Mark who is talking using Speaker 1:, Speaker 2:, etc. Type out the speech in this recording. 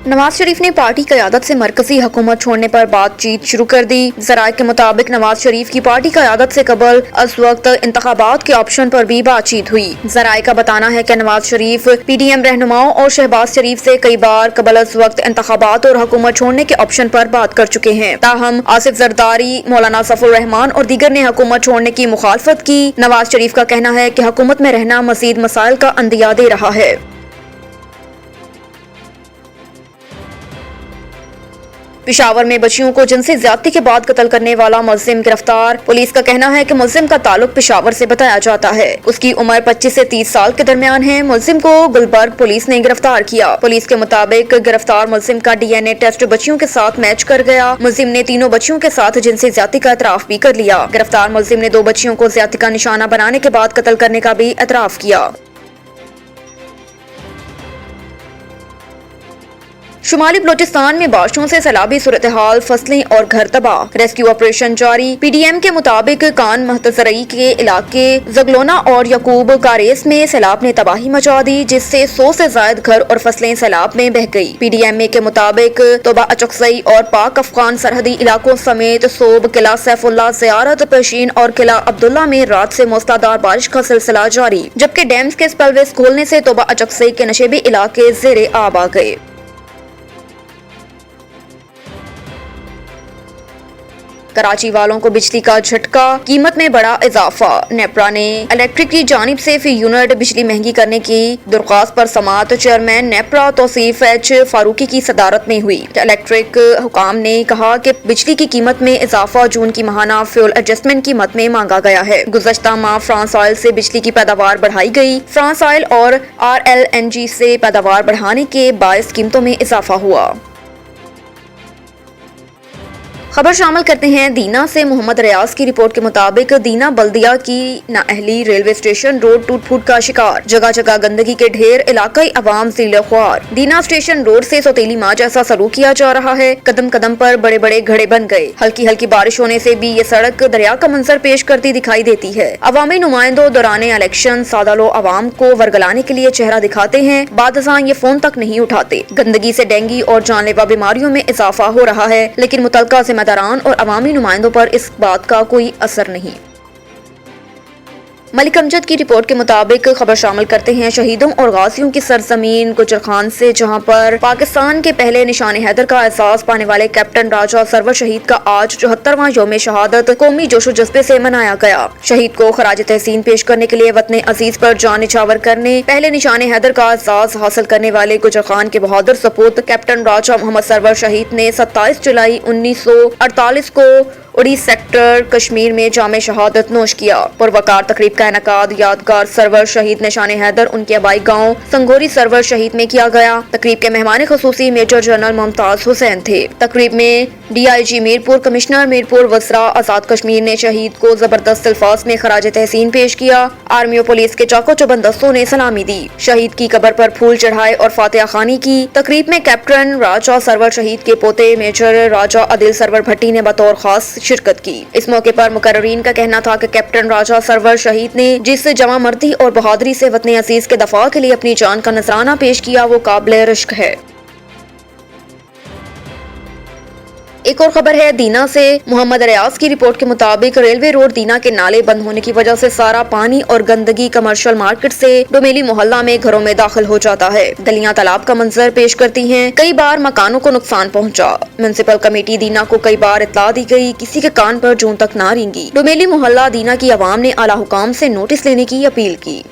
Speaker 1: नवाज शरीफ ने पार्टी क़यादत से मरकजी हुकूमत छोड़ने पर बातचीत शुरू कर दी। ज़राए के मुताबिक नवाज शरीफ की पार्टी क़यादत से कबल इस वक्त इंतखाबात के ऑप्शन पर भी बातचीत हुई। ज़राए का बताना है कि नवाज शरीफ PDM रहनुमाओं और शहबाज शरीफ से कई बार कबल इस वक्त इंतखाबात और हुकूमत छोड़ने के ऑप्शन पर बात कर चुके हैं। ताहम आसिफ जरदारी, मौलाना सफुर रहमान और दीगर ने हुकूमत छोड़ने की मुखालफत की। नवाज शरीफ का कहना है कि हुकूमत में रहना मज़ीद मसाइल का अंदिया दे रहा है। पेशावर में बच्चियों को जिनसी ज्यादती के बाद कत्ल करने वाला मुलजिम गिरफ्तार। पुलिस का कहना है कि मुलजिम का ताल्लुक पेशावर से बताया जाता है। उसकी उम्र 25 से 30 साल के दरमियान है। मुलजिम को गुलबर्ग पुलिस ने गिरफ्तार किया। पुलिस के मुताबिक गिरफ्तार मुलजिम का DNA टेस्ट बच्चियों के साथ मैच कर गया। मुलजिम ने तीनों बच्चियों के साथ जिनसी ज्यादती का एतराफ भी कर लिया। गिरफ्तार मुलजिम ने 2 बच्चियों को ज्यादती का निशाना बनाने के बाद कत्ल करने का भी एतराफ किया। शुमाली बलोचिस्तान में बारिशों से सैलाबी सूरत हाल, फसलें और घर तबाह। रेस्क्यू ऑपरेशन जारी। PDM के मुताबिक कान महतजरई के इलाके जगलोना और यकूब कारेस में सैलाब ने तबाही मचा दी, जिससे 100 से ज्यादा घर और फसलें सैलाब में बह गई। PDM के मुताबिक तोबा अचकसई और पाक अफगान सरहदी इलाकों समेत सोब, किला सैफुल्ला, ज़ियारत पेशीन और किला अब्दुल्ला में रात से मूसलाधार बारिश का सिलसिला जारी, जबकि डैम्स के स्पलवेज खोलने से तोबा अचकसई के नशेबी इलाके ज़ेरे आब आ गए। कराची वालों को बिजली का झटका, कीमत में बड़ा इजाफा। नेपरा ने इलेक्ट्रिक की जानिब से फी यूनिट बिजली महंगी करने की दरख्वास्त पर समाअत चेयरमैन नेपरा तौसीफ H फारूकी की सदारत में हुई। इलेक्ट्रिक हुकाम ने कहा कि बिजली की कीमत में इजाफा जून की माहाना फ्यूल एडजस्टमेंट कीमत में मांगा गया है। गुज़श्ता माह फ्रांस ऑयल से बिजली की पैदावार बढ़ाई गई। फ्रांस ऑयल और RLNG से पैदावार बढ़ाने के बायस कीमतों में इजाफा हुआ। खबर शामिल करते हैं दीना से। मोहम्मद रियाज की रिपोर्ट के मुताबिक दीना बल्दिया की नाअहली रेलवे स्टेशन रोड टूट फूट का शिकार। जगह जगह गंदगी के ढेर, इलाकाई अवाम ज़िले ख्वार। दीना स्टेशन रोड से सौतेली माँ जैसा सलूक किया जा रहा है। कदम कदम पर बड़े बड़े घड़े बन गए। हल्की हल्की बारिश होने से भी ये सड़क दरिया का मंजर पेश करती दिखाई देती है। अवामी नुमाइंदों दौरान इलेक्शन सादा लो अवाम को वरगलाने के लिए चेहरा दिखाते हैं, बादशाह ये फोन तक नहीं उठाते। गंदगी से डेंगू और जानलेवा बीमारियों में इजाफा हो रहा है, लेकिन मुतलका जिम्मेदारान और अवामी नुमाइंदों पर इस बात का कोई असर नहीं। मलिक अमजद की रिपोर्ट के मुताबिक खबर शामिल करते हैं शहीदों और गाजियों की सरजमीन गुजर खान से, जहां पर पाकिस्तान के पहले निशान हैदर का एहसास पाने वाले कैप्टन राजा सरवर शहीद का आज 74वां यौम शहादत कौमी जोशो जज्बे से मनाया गया। शहीद को खराज तहसीन पेश करने के लिए वतन अजीज पर जान निछावर करने पहले निशान हैदर का एहसास हासिल करने वाले गुजर खान के बहादुर सपूत कैप्टन राजा मोहम्मद सरवर शहीद ने 27 जुलाई 1948 को उड़ी सेक्टर कश्मीर में जामे शहादत नोश किया। पुरवकार तकरीब का इनकाद यादगार सरवर शहीद निशान हैदर उनके आबाई गांव संगोरी सरवर शहीद में किया गया। तकरीब के मेहमान खुसूसी मेजर जनरल मुमताज हुसैन थे। तकरीब में DIG मीरपुर, कमिश्नर मीरपुर वसरा आजाद कश्मीर ने शहीद को जबरदस्त अल्फाज में खराज तहसीन पेश किया। आर्मी और पुलिस के चाको चौबंदस्तों ने सलामी दी। शहीद की कब्र पर फूल चढ़ाए और फातिहा खानी की। तकरीब में कैप्टन राजा सरवर शहीद के पोते मेजर राजा आदिल सरवर भट्टी ने बतौर खास शिरकत की। इस मौके पर मुकर्रीन का कहना था कि कैप्टन राजा सरवर शहीद ने जिस जमा मर्दी और बहादुरी से वतन अजीज के दफा के लिए अपनी जान का नजराना पेश किया, वो काबिल रिश्क है। एक और खबर है दीना से। मोहम्मद रियाज की रिपोर्ट के मुताबिक रेलवे रोड दीना के नाले बंद होने की वजह से सारा पानी और गंदगी कमर्शियल मार्केट से डोमेली मोहल्ला में घरों में दाखिल हो जाता है। गलियां तालाब का मंजर पेश करती हैं। कई बार मकानों को नुकसान पहुंचा। म्युनिसिपल कमेटी दीना को कई बार इत्तला दी गई, किसी के कान पर जूं तक ना रेंगी। डोमेली मोहल्ला दीना की आवाम ने आला हुकाम से नोटिस लेने की अपील की।